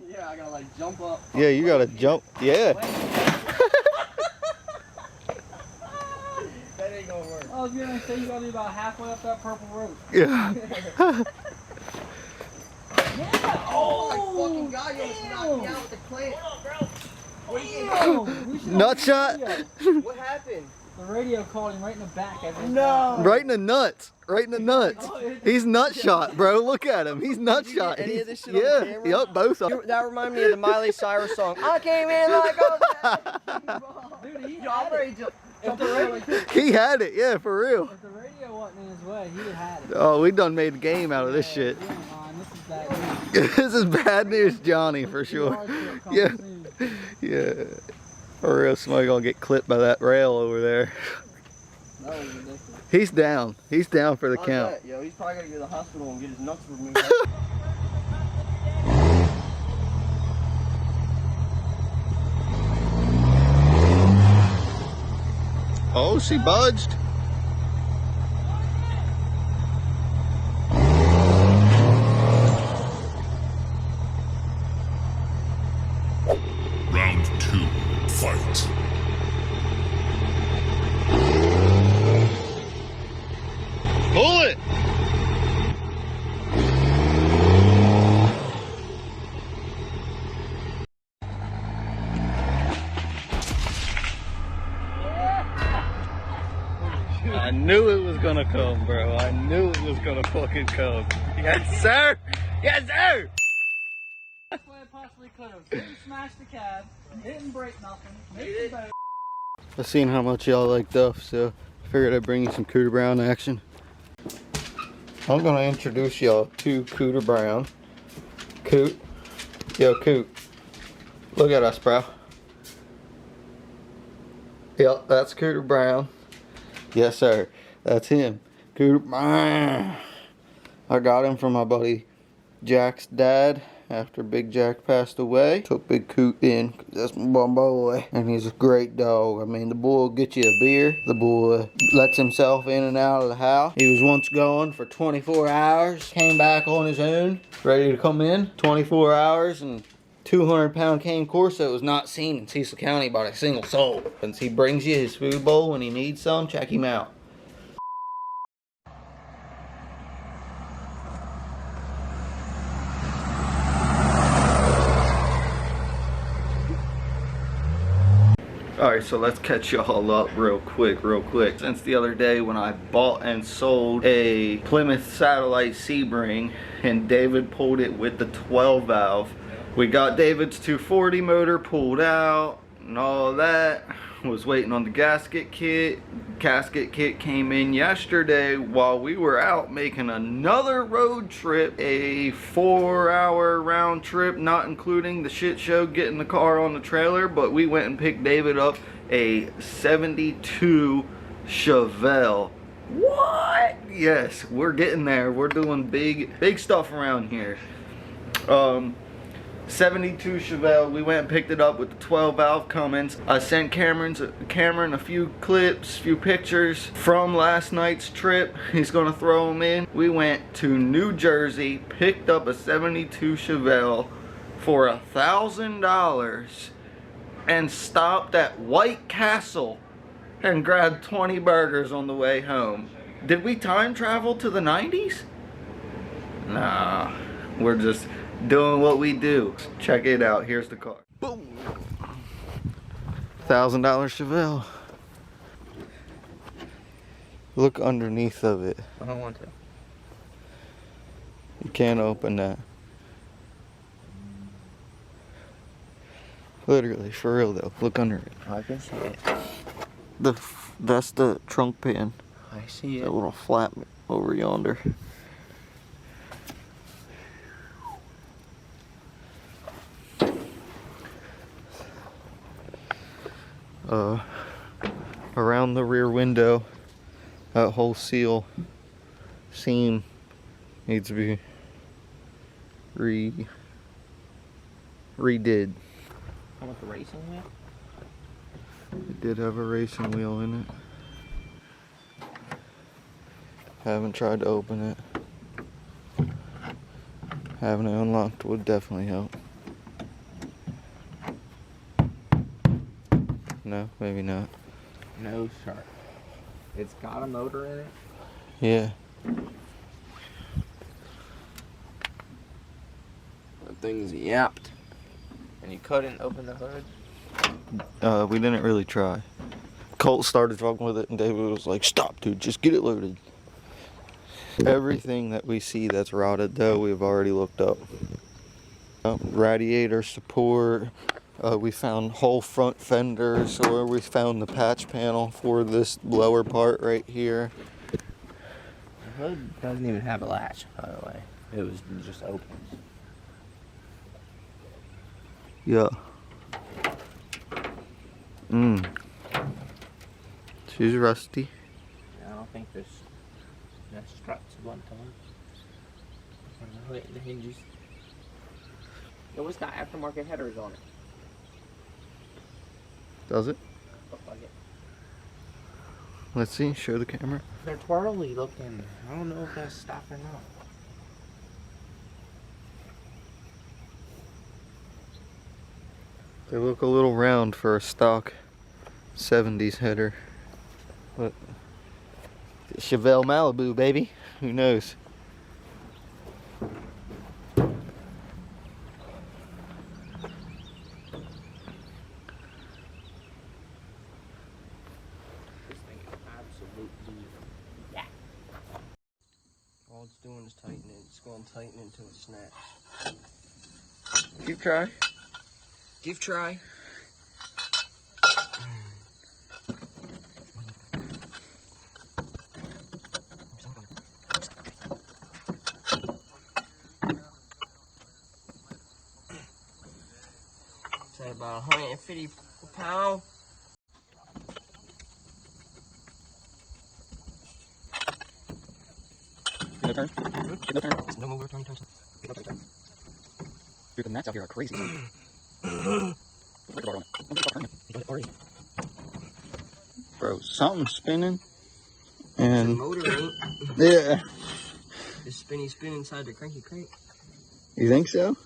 Yeah, I gotta like jump up. Yeah, you gotta jump. Yeah. That ain't gonna work. I was gonna say you gotta be about halfway up that purple rope. Yeah. Yeah! Oh my fucking god, you almost knocked me out with the clamp. What are you Damn! Nut shot. What happened? The radio called him right in the back. No! Right in the nuts. Right in the nuts. He's nut shot, bro. Look at him. He's nut Did you shot. get any of He's- this shit on yeah. camera? Yep, both of them. That reminded me of the Miley Cyrus song. I came in like a Dude, he Yo, I'm had ready it. to If the, radio, He had it, yeah, for real. if the radio wasn't in his way, he would have had it. Oh, we done made a game out of this shit. You ain't lying. This is bad news. This is bad news, Johnny, for sure. Yeah. Yeah. For real, somebody gonna get clipped by that rail over there. That was ridiculous. He's down. He's down for the How's count. that? Yo, he's probably gotta go to the hospital and get his nuts removed. Oh, she budged. Round 2, fight. Pull it. I knew it was gonna come, bro. I knew it was gonna fucking come. Yes, sir. Yes, sir. Best way it possibly could have. Didn't smash the cab. Didn't break nothing. Made the boat. I've seen how much y'all like Duff, so I figured I'd bring you some Cooter Brown action. I'm gonna introduce y'all to Cooter Brown. Coot. Yo, Coot. Look at us, bro. Yep, that's Cooter Brown. Yes, sir. That's him. Cooter Brown. I got him from my buddy Jack's dad. After Big Jack passed away, took Big Coot in. That's my boy, and he's a great dog. I mean, the boy will get you a beer. The boy lets himself in and out of the house. He was once gone for 24 hours, came back on his own, ready to come in. 24 hours and 200-pound cane Corso was not seen in Cecil County by a single soul. Since he brings you his food bowl when he needs some, check him out. Alright, so let's catch y'all up real quick. Since the other day when I bought and sold a Plymouth Satellite Sebring and David pulled it with the 12 valve. We got David's 240 motor pulled out and all that. Was waiting on the gasket kit. Gasket kit came in yesterday while we were out making another road trip, a 4-hour round trip, not including the shit show getting the car on the trailer, but we went and picked David up a 72 Chevelle. What? Yes, we're getting there. We're doing big stuff around here. 72 Chevelle. We went and picked it up with the 12 valve Cummins. I sent Cameron a few clips, few pictures from last night's trip. He's gonna throw them in. We went to New Jersey, picked up a 72 Chevelle for $1,000 and stopped at White Castle and grabbed 20 burgers on the way home. Did we time travel to the 90s? Nah, we're just doing what we do. Check it out. Here's the car. Boom. $1,000 Chevelle. Look underneath of it. I don't want to. You can't open that. Literally, for real though. Look under it. I can see it. That's the trunk pin. I see it. That little flap over yonder. Around the rear window, that whole seal seam needs to be redid. How about the racing wheel? It did have a racing wheel in it. Haven't tried to open it. Having it unlocked would definitely help. No, maybe not. No, sir. It's got a motor in it. Yeah. The thing's yapped. And you couldn't open the hood? We didn't really try. Colt started fucking with it and David was like, stop dude, just get it loaded. Everything that we see that's rotted though, we've already looked up. Radiator support, we found whole front fenders, or we found the patch panel for this lower part right here. The hood doesn't even have a latch, by the way. It was just open. Yeah. She's rusty. I don't think there's struts blunt on the hinges. It was got aftermarket headers on it. Does it? Look like it. Let's see, show the camera. They're twirly looking. I don't know if that's stock or not. They look a little round for a stock 70s header. But Chevelle Malibu, baby. Who knows? This thing is absolutely all it's doing is tightening it. It's going to tighten until it snaps. Keep trying. Give try. Say about 150 per pound. No turn. No turn. No more turn. Dude, the mats out here are crazy. Bro, something's spinning. And The motor ain't. yeah. It's spinning inside the cranky crank. You think so?